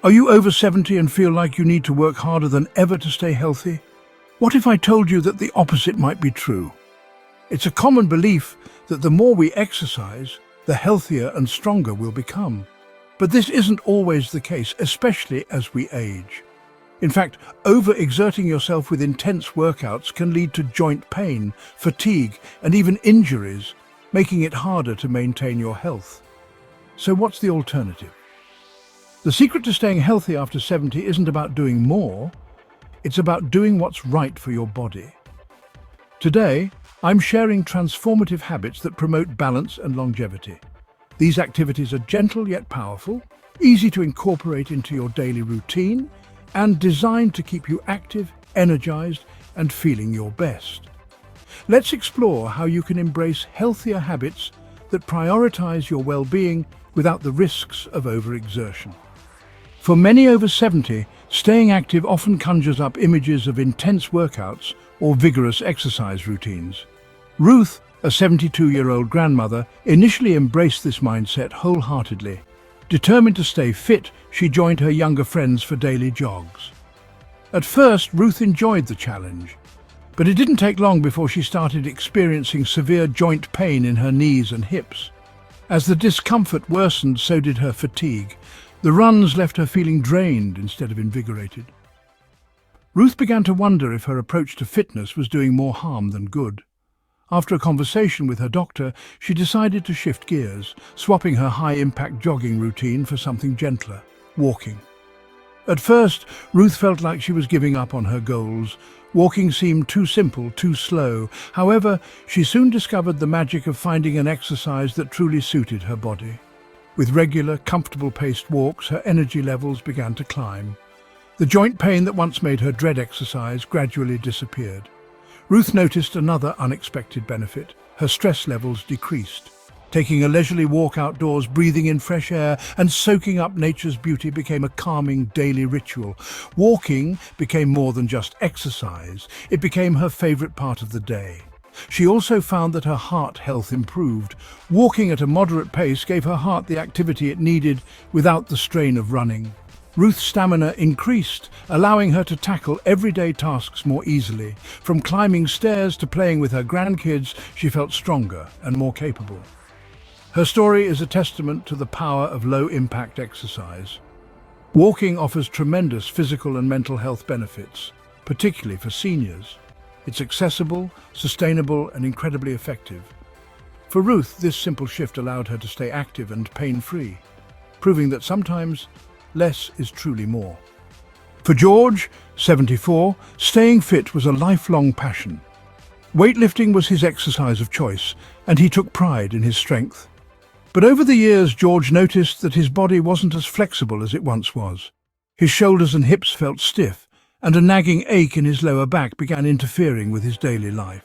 Are you over 70 and feel like you need to work harder than ever to stay healthy? What if I told you that the opposite might be true? It's a common belief that the more we exercise, the healthier and stronger we'll become. But this isn't always the case, especially as we age. In fact, overexerting yourself with intense workouts can lead to joint pain, fatigue, and even injuries, making it harder to maintain your health. So what's the alternative? The secret to staying healthy after 70 isn't about doing more, it's about doing what's right for your body. Today, I'm sharing transformative habits that promote balance and longevity. These activities are gentle yet powerful, easy to incorporate into your daily routine, and designed to keep you active, energized, and feeling your best. Let's explore how you can embrace healthier habits that prioritize your well-being without the risks of overexertion. For many over 70, staying active often conjures up images of intense workouts or vigorous exercise routines. Ruth, a 72-year-old grandmother, initially embraced this mindset wholeheartedly. Determined to stay fit, she joined her younger friends for daily jogs. At first, Ruth enjoyed the challenge, but it didn't take long before she started experiencing severe joint pain in her knees and hips. As the discomfort worsened, so did her fatigue. The runs left her feeling drained instead of invigorated. Ruth began to wonder if her approach to fitness was doing more harm than good. After a conversation with her doctor, she decided to shift gears, swapping her high-impact jogging routine for something gentler, walking. At first, Ruth felt like she was giving up on her goals. Walking seemed too simple, too slow. However, she soon discovered the magic of finding an exercise that truly suited her body. With regular, comfortable-paced walks, her energy levels began to climb. The joint pain that once made her dread exercise gradually disappeared. Ruth noticed another unexpected benefit. Her stress levels decreased. Taking a leisurely walk outdoors, breathing in fresh air, and soaking up nature's beauty became a calming daily ritual. Walking became more than just exercise. It became her favorite part of the day. She also found that her heart health improved. Walking at a moderate pace gave her heart the activity it needed without the strain of running. Ruth's stamina increased, allowing her to tackle everyday tasks more easily. From climbing stairs to playing with her grandkids, she felt stronger and more capable. Her story is a testament to the power of low-impact exercise. Walking offers tremendous physical and mental health benefits, particularly for seniors. It's accessible, sustainable, and incredibly effective. For Ruth, this simple shift allowed her to stay active and pain-free, proving that sometimes less is truly more. For George, 74, staying fit was a lifelong passion. Weightlifting was his exercise of choice, and he took pride in his strength. But over the years, George noticed that his body wasn't as flexible as it once was. His shoulders and hips felt stiff, and a nagging ache in his lower back began interfering with his daily life.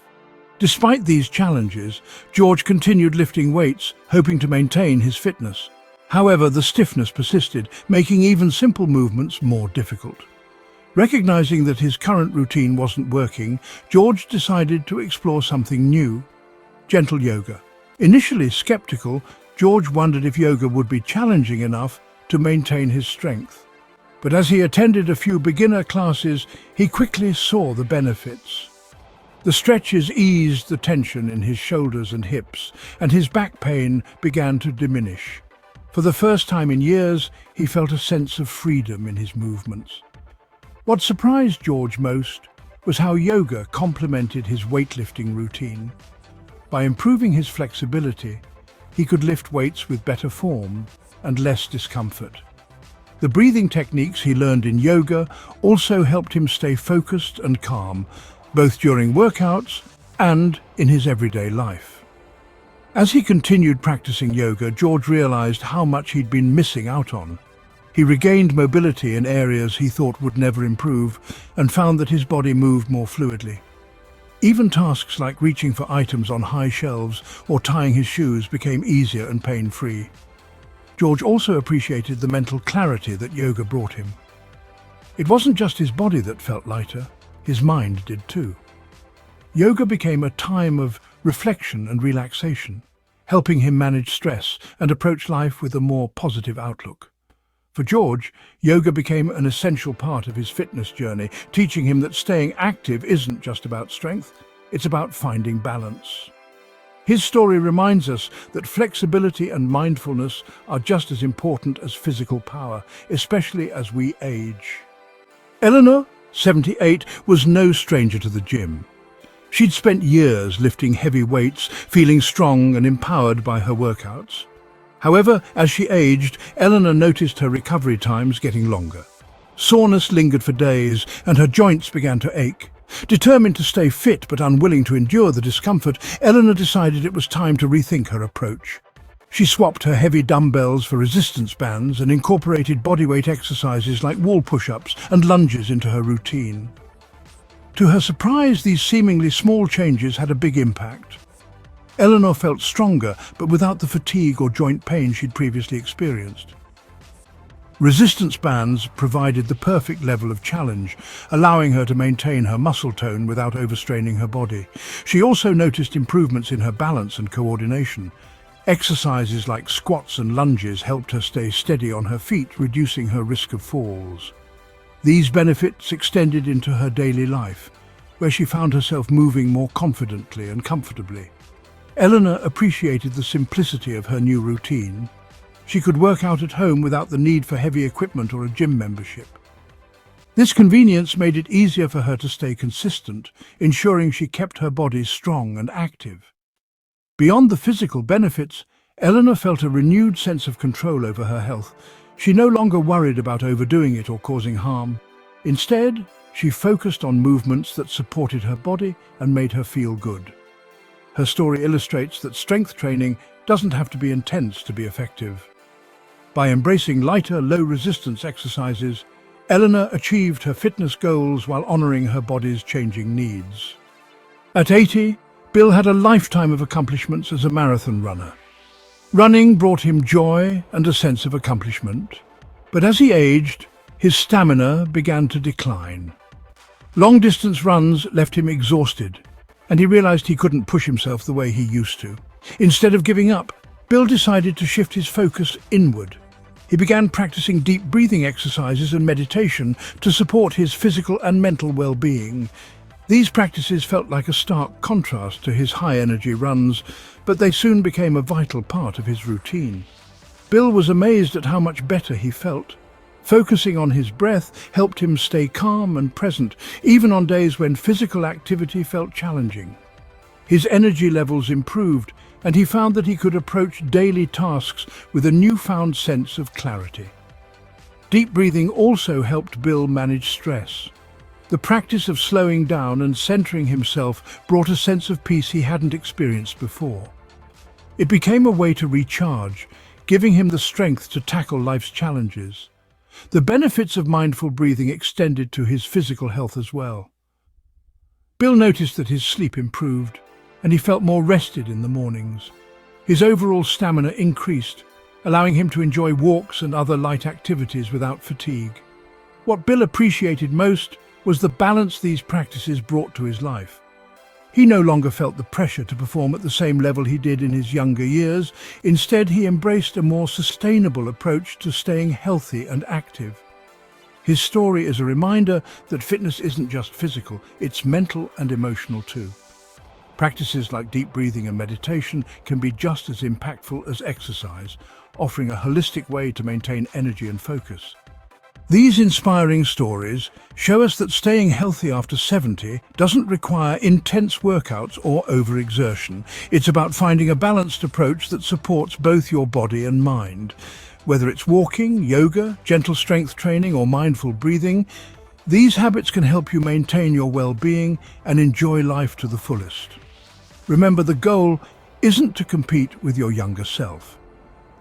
Despite these challenges, George continued lifting weights, hoping to maintain his fitness. However, the stiffness persisted, making even simple movements more difficult. Recognizing that his current routine wasn't working, George decided to explore something new: gentle yoga. Initially skeptical, George wondered if yoga would be challenging enough to maintain his strength. But as he attended a few beginner classes, he quickly saw the benefits. The stretches eased the tension in his shoulders and hips, and his back pain began to diminish. For the first time in years, he felt a sense of freedom in his movements. What surprised George most was how yoga complemented his weightlifting routine. By improving his flexibility, he could lift weights with better form and less discomfort. The breathing techniques he learned in yoga also helped him stay focused and calm, both during workouts and in his everyday life. As he continued practicing yoga, George realized how much he'd been missing out on. He regained mobility in areas he thought would never improve and found that his body moved more fluidly. Even tasks like reaching for items on high shelves or tying his shoes became easier and pain-free. George also appreciated the mental clarity that yoga brought him. It wasn't just his body that felt lighter, his mind did too. Yoga became a time of reflection and relaxation, helping him manage stress and approach life with a more positive outlook. For George, yoga became an essential part of his fitness journey, teaching him that staying active isn't just about strength, it's about finding balance. His story reminds us that flexibility and mindfulness are just as important as physical power, especially as we age. Eleanor, 78, was no stranger to the gym. She'd spent years lifting heavy weights, feeling strong and empowered by her workouts. However, as she aged, Eleanor noticed her recovery times getting longer. Soreness lingered for days, and her joints began to ache. Determined to stay fit but unwilling to endure the discomfort, Eleanor decided it was time to rethink her approach. She swapped her heavy dumbbells for resistance bands and incorporated bodyweight exercises like wall push-ups and lunges into her routine. To her surprise, these seemingly small changes had a big impact. Eleanor felt stronger, but without the fatigue or joint pain she'd previously experienced. Resistance bands provided the perfect level of challenge, allowing her to maintain her muscle tone without overstraining her body. She also noticed improvements in her balance and coordination. Exercises like squats and lunges helped her stay steady on her feet, reducing her risk of falls. These benefits extended into her daily life, where she found herself moving more confidently and comfortably. Eleanor appreciated the simplicity of her new routine. She could work out at home without the need for heavy equipment or a gym membership. This convenience made it easier for her to stay consistent, ensuring she kept her body strong and active. Beyond the physical benefits, Eleanor felt a renewed sense of control over her health. She no longer worried about overdoing it or causing harm. Instead, she focused on movements that supported her body and made her feel good. Her story illustrates that strength training doesn't have to be intense to be effective. By embracing lighter, low-resistance exercises, Eleanor achieved her fitness goals while honoring her body's changing needs. At 80, Bill had a lifetime of accomplishments as a marathon runner. Running brought him joy and a sense of accomplishment, but as he aged, his stamina began to decline. Long-distance runs left him exhausted, and he realized he couldn't push himself the way he used to. Instead of giving up, Bill decided to shift his focus inward. He began practicing deep breathing exercises and meditation to support his physical and mental well-being. These practices felt like a stark contrast to his high-energy runs, but they soon became a vital part of his routine. Bill was amazed at how much better he felt. Focusing on his breath helped him stay calm and present, even on days when physical activity felt challenging. His energy levels improved, and he found that he could approach daily tasks with a newfound sense of clarity. Deep breathing also helped Bill manage stress. The practice of slowing down and centering himself brought a sense of peace he hadn't experienced before. It became a way to recharge, giving him the strength to tackle life's challenges. The benefits of mindful breathing extended to his physical health as well. Bill noticed that his sleep improved, and he felt more rested in the mornings. His overall stamina increased, allowing him to enjoy walks and other light activities without fatigue. What Bill appreciated most was the balance these practices brought to his life. He no longer felt the pressure to perform at the same level he did in his younger years. Instead, he embraced a more sustainable approach to staying healthy and active. His story is a reminder that fitness isn't just physical, it's mental and emotional too. Practices like deep breathing and meditation can be just as impactful as exercise, offering a holistic way to maintain energy and focus. These inspiring stories show us that staying healthy after 70 doesn't require intense workouts or overexertion. It's about finding a balanced approach that supports both your body and mind. Whether it's walking, yoga, gentle strength training, or mindful breathing, these habits can help you maintain your well-being and enjoy life to the fullest. Remember, the goal isn't to compete with your younger self.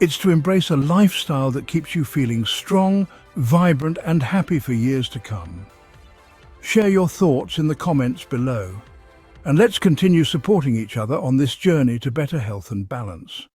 It's to embrace a lifestyle that keeps you feeling strong, vibrant, and happy for years to come. Share your thoughts in the comments below, and let's continue supporting each other on this journey to better health and balance.